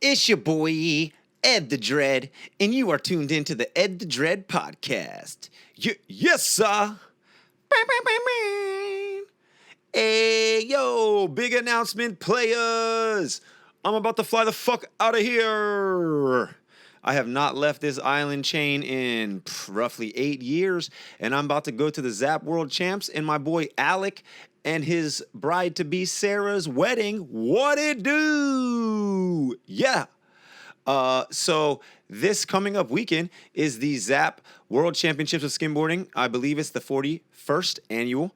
It's your boy, Ed the Dread, and you are tuned into the Ed the Dread podcast. Yes, sir. Hey, yo, big announcement, players. I'm about to fly the fuck out of here. I have not left this island chain in roughly 8 years, and I'm about to go to the Zap World Champs and my boy Alec and his bride-to-be Sarah's wedding. What it do? Yeah. So this coming up weekend is the Zap World Championships of Skimboarding. I believe it's the 41st annual.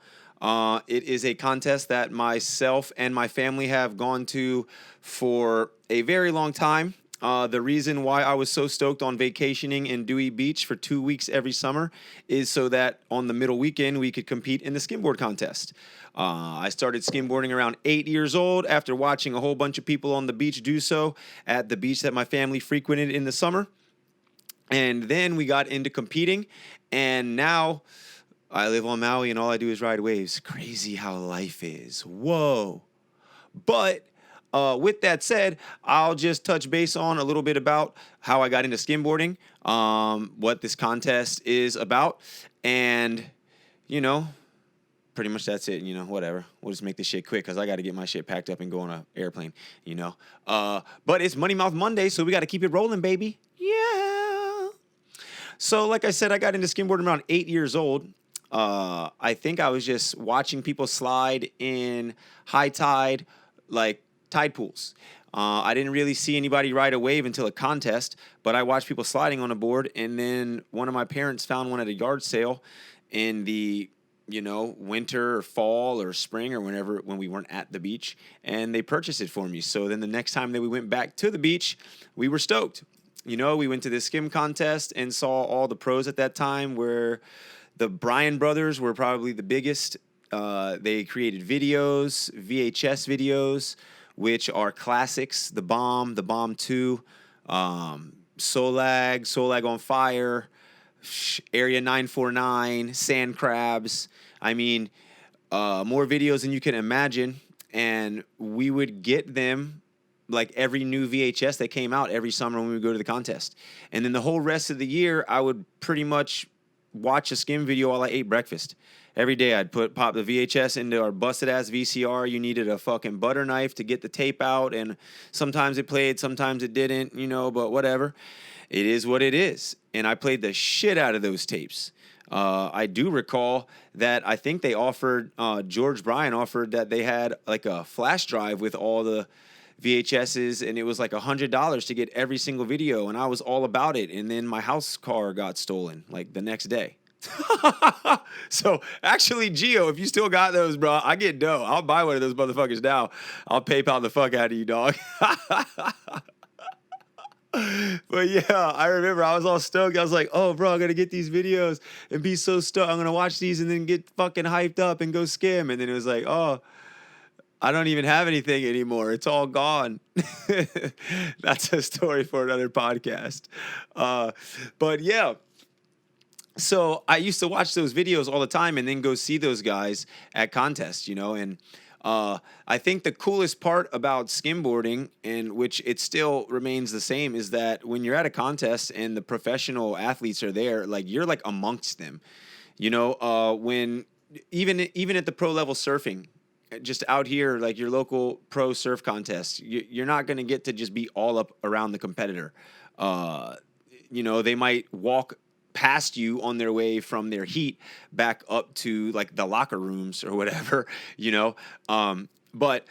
It is a contest that myself and my family have gone to for a very long time. The reason why I was so stoked on vacationing in Dewey Beach for 2 weeks every summer is so that on the middle weekend we could compete in the skimboard contest. I started skimboarding around 8 years old after watching a whole bunch of people on the beach do so at the beach that my family frequented in the summer. And then we got into competing, and now I live on Maui and all I do is ride waves. Crazy how life is. Whoa. But with that said, I'll just touch base on a little bit about how I got into skimboarding, what this contest is about, and, pretty much that's it, whatever. We'll just make this shit quick because I got to get my shit packed up and go on an airplane, But it's Money Mouth Monday, so we got to keep it rolling, baby. Yeah. So like I said, I got into skimboarding around 8 years old. I think I was just watching people slide in high tide, like tide pools. I didn't really see anybody ride a wave until a contest, but I watched people sliding on a board, and then one of my parents found one at a yard sale in the, winter or fall or spring or when we weren't at the beach, and they purchased it for me. So then the next time that we went back to the beach, we were stoked. We went to this skim contest and saw all the pros at that time, where the Bryan brothers were probably the biggest. They created videos, VHS videos, which are classics. The Bomb 2, Solag on Fire, Area 949, Sand Crabs. I mean, more videos than you can imagine. And we would get them like every new VHS that came out every summer when we would go to the contest. And then the whole rest of the year, I would pretty much watch a skim video while I ate breakfast. Every day I'd pop the VHS into our busted-ass VCR. You needed a fucking butter knife to get the tape out, and sometimes it played, sometimes it didn't, but whatever. It is what it is. And I played the shit out of those tapes. I do recall that I think they offered, George Bryan offered that they had like a flash drive with all the VHSs, and it was like $100 to get every single video, and I was all about it. And then my house car got stolen like the next day. So actually, Gio, if you still got those, bro, I get dough. I'll buy one of those motherfuckers now. I'll PayPal the fuck out of you, dog. But yeah, I remember I was all stoked. I was like, oh, bro, I'm going to get these videos and be so stoked. I'm going to watch these and then get fucking hyped up and go skim. And then it was like, oh, I don't even have anything anymore. It's all gone. That's a story for another podcast. But yeah. So I used to watch those videos all the time and then go see those guys at contests, and I think the coolest part about skimboarding, and which it still remains the same, is that when you're at a contest and the professional athletes are there, like you're like amongst them, when even at the pro level surfing, just out here, like your local pro surf contest, you're not going to get to just be all up around the competitor. They might walk past you on their way from their heat back up to like the locker rooms or whatever, but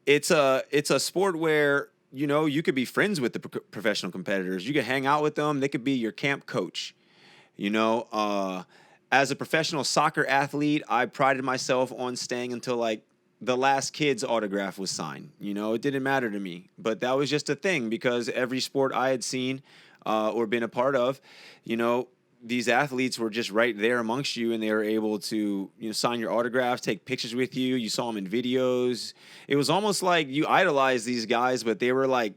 it's a sport where, you could be friends with the professional competitors. You could hang out with them. They could be your camp coach, as a professional soccer athlete, I prided myself on staying until like the last kid's autograph was signed. It didn't matter to me, but that was just a thing because every sport I had seen or been a part of, these athletes were just right there amongst you, and they were able to, sign your autographs, take pictures with you. You saw them in videos. It was almost like you idolized these guys, but they were like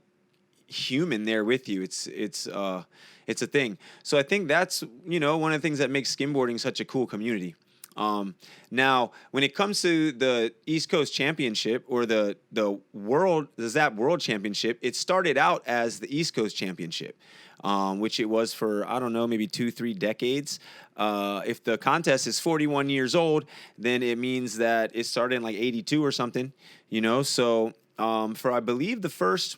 human there with you. It's a thing. So I think that's, one of the things that makes skimboarding such a cool community. Now, when it comes to the East Coast Championship or the Zap World Championship, it started out as the East Coast Championship, which it was for, I don't know, maybe 2-3 decades. If the contest is 41 years old, then it means that it started in like 82 or something, you know. So for, I believe, the first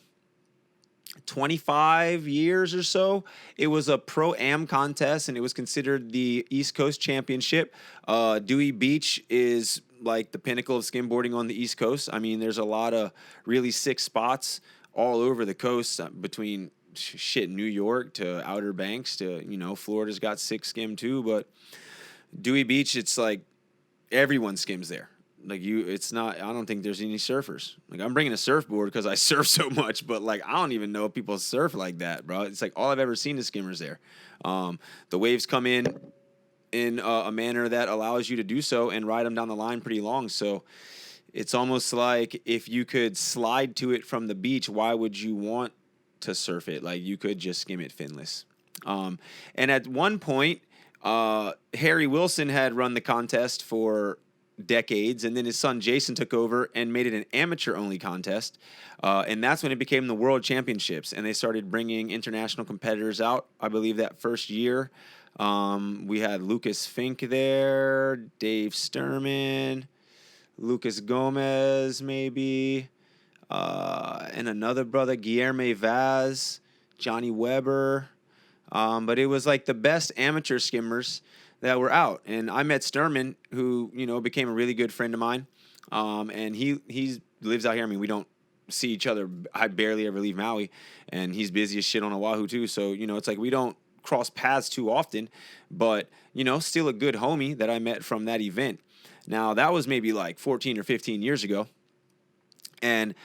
25 years or so, it was a pro-am contest, and it was considered the East Coast Championship. Dewey Beach is like the pinnacle of skimboarding on the East Coast. I mean, there's a lot of really sick spots all over the coast, between New York to Outer Banks to, you know, Florida's got sick skim too. But Dewey Beach, it's like everyone skims there. Like, it's not, I don't think there's any surfers. Like, I'm bringing a surfboard because I surf so much, but like, I don't even know if people surf like that, bro. It's like all I've ever seen is skimmers there. The waves come in a manner that allows you to do so and ride them down the line pretty long. So it's almost like if you could slide to it from the beach, why would you want to surf it? Like, you could just skim it finless. And at one point, Harry Wilson had run the contest for decades, and then his son Jason took over and made it an amateur-only contest, and that's when it became the World Championships, and they started bringing international competitors out. I believe that first year, we had Lucas Fink there, Dave Sturman, Lucas Gomez maybe, and another brother, Guillermo Vaz, Johnny Weber, but it was like the best amateur skimmers that were out. And I met Sturman, who, you know, became a really good friend of mine. And he lives out here. I mean, we don't see each other. I barely ever leave Maui, and he's busy as shit on Oahu too. So, you know, it's like we don't cross paths too often, but, you know, still a good homie that I met from that event. Now, that was maybe like 14 or 15 years ago. And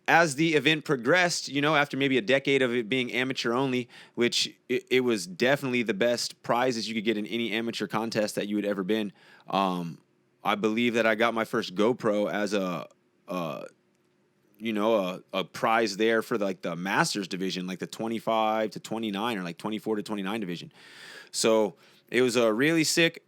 as the event progressed, you know, after maybe a decade of it being amateur only, which it was definitely the best prizes you could get in any amateur contest that you had ever been. I believe that I got my first GoPro as a prize there for like the Masters division, like the 25 to 29 or like 24 to 29 division. So it was a really sick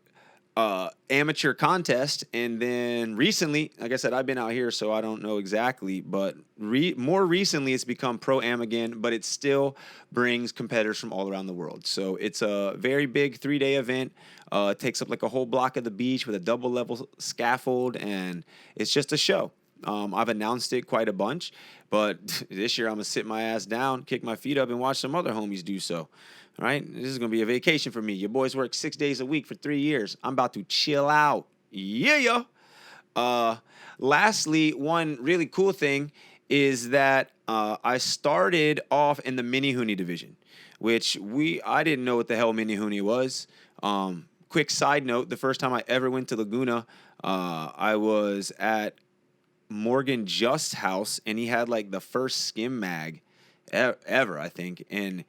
amateur contest. And then recently, like I said, I've been out here, so I don't know exactly, but more recently it's become pro-am again, but it still brings competitors from all around the world. So it's a very big 3-day event. It takes up like a whole block of the beach with a double level scaffold, and it's just a show. I've announced it quite a bunch, but this year I'm gonna sit my ass down, kick my feet up, and watch some other homies do so. All right, this is going to be a vacation for me. Your boys work 6 days a week for 3 years. I'm about to chill out. Yeah. Lastly, one really cool thing is that I started off in the mini huni division, which I didn't know what the hell mini huni was. Quick side note, the first time I ever went to Laguna, I was at Morgan Just's house, and he had like the first skim mag ever, I think, and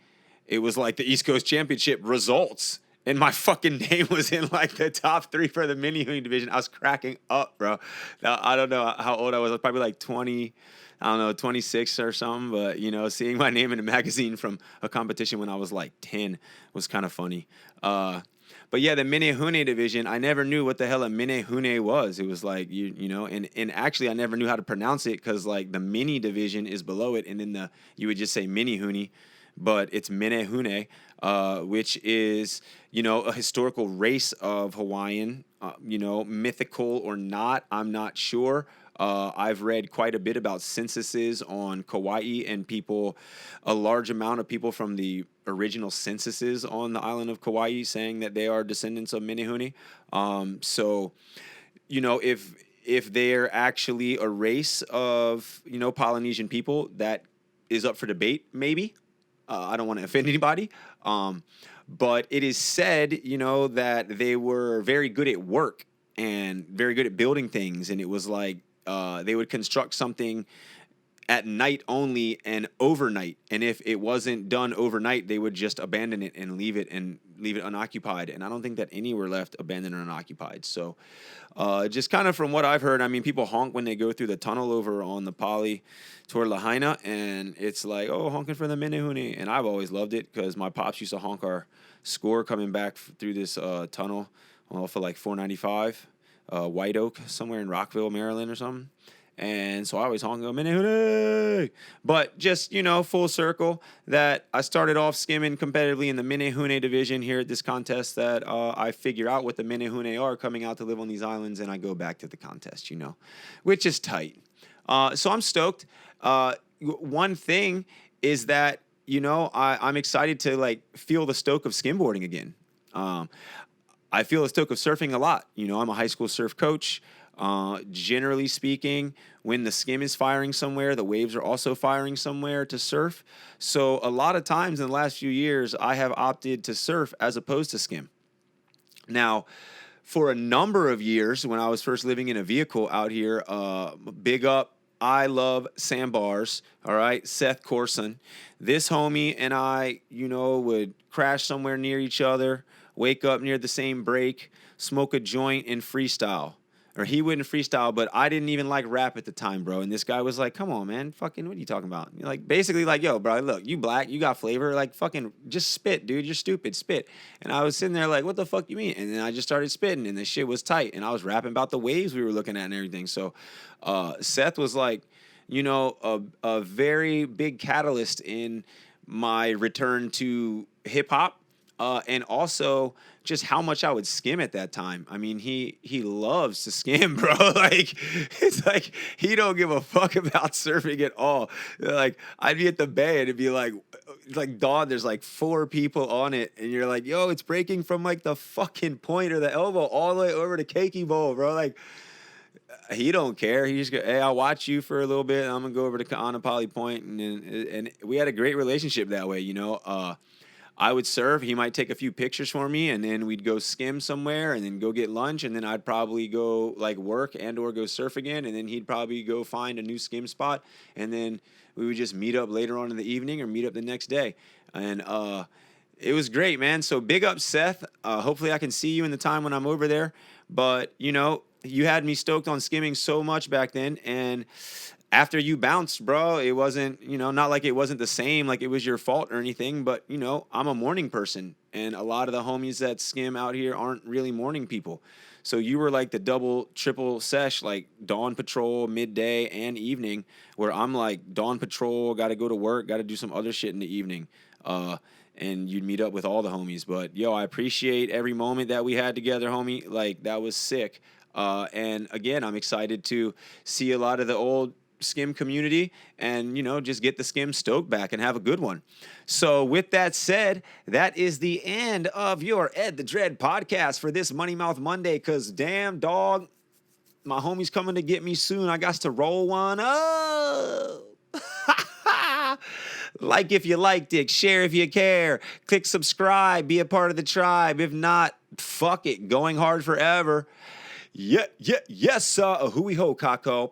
it was like the East Coast Championship results, and my fucking name was in like the top 3 for the mini huni division. I was cracking up, bro. Now, I don't know how old I was. I was probably like 20, I don't know, 26 or something. But, you know, seeing my name in a magazine from a competition when I was like 10 was kind of funny. But yeah, the mini huni division, I never knew what the hell a mini huni was. It was like, you know, and actually I never knew how to pronounce it because like the mini division is below it, and then you would just say mini huni. But it's Menehune, which is, you know, a historical race of Hawaiian, you know, mythical or not, I'm not sure. I've read quite a bit about censuses on Kauai, and a large amount of people from the original censuses on the island of Kauai saying that they are descendants of Menehune. So, you know, if they're actually a race of, you know, Polynesian people, that is up for debate, maybe. I don't want to offend anybody, but it is said, you know, that they were very good at work and very good at building things, and it was like they would construct something at night only and overnight, and if it wasn't done overnight, they would just abandon it and leave it unoccupied. And I don't think that any were left abandoned or unoccupied. So just kind of from what I've heard, I mean, people honk when they go through the tunnel over on the Pali toward Lahaina, and it's like, oh, honking for the Menehune. And I've always loved it because my pops used to honk our score coming back through this tunnel for like $4.95. White Oak, somewhere in Rockville, Maryland or something. And so I always honk, go, Minehune. But just, full circle, that I started off skimming competitively in the Minehune division here at this contest, that I figure out what the Minehune are coming out to live on these islands, and I go back to the contest, which is tight. So I'm stoked. One thing is that, I'm excited to like feel the stoke of skimboarding again. I feel the stoke of surfing a lot. I'm a high school surf coach. Generally speaking, when the skim is firing somewhere, the waves are also firing somewhere to surf. So a lot of times in the last few years, I have opted to surf as opposed to skim. Now, for a number of years, when I was first living in a vehicle out here, big up, I love sandbars, all right, Seth Corson. This homie and I, would crash somewhere near each other, wake up near the same break, smoke a joint, and freestyle. Or he wouldn't freestyle, but I didn't even like rap at the time, bro. And this guy was like, come on, man, fucking, what are you talking about? Like, basically like, yo, bro, look, you black, you got flavor, like, fucking, just spit, dude, you're stupid, spit. And I was sitting there like, what the fuck you mean? And then I just started spitting, and the shit was tight. And I was rapping about the waves we were looking at and everything. So Seth was like, a very big catalyst in my return to hip-hop. And also just how much I would skim at that time. I mean, he loves to skim, bro. Like, it's like he don't give a fuck about surfing at all. Like, I'd be at the bay and it'd be like dawn, there's like 4 people on it, and you're like, yo, it's breaking from like the fucking point or the elbow all the way over to Keiki Bowl, bro. Like, he don't care. He just go, hey, I'll watch you for a little bit. I'm gonna go over to Kaanapali Point, and we had a great relationship that way, I would surf. He might take a few pictures for me, and then we'd go skim somewhere, and then go get lunch, and then I'd probably go like work and or go surf again, and then he'd probably go find a new skim spot, and then we would just meet up later on in the evening or meet up the next day, and it was great, man. So big up, Seth. Hopefully I can see you in the time when I'm over there, but you had me stoked on skimming so much back then, and after you bounced, bro, it wasn't, not like it wasn't the same, like it was your fault or anything, but, I'm a morning person, and a lot of the homies that skim out here aren't really morning people. So you were like the double, triple sesh, like dawn patrol, midday, and evening, where I'm like dawn patrol, got to go to work, got to do some other shit in the evening. And you'd meet up with all the homies. But, yo, I appreciate every moment that we had together, homie. Like, that was sick. And, again, I'm excited to see a lot of the old skim community and, just get the skim stoked back and have a good one. So with that said, that is the end of your Ed the Dread podcast for this Money Mouth Monday, because damn, dog, my homie's coming to get me soon. I got to roll one up. Like if you liked it, share if you care, click subscribe, be a part of the tribe. If not, fuck it, going hard forever. Yes, hui ho, Kako.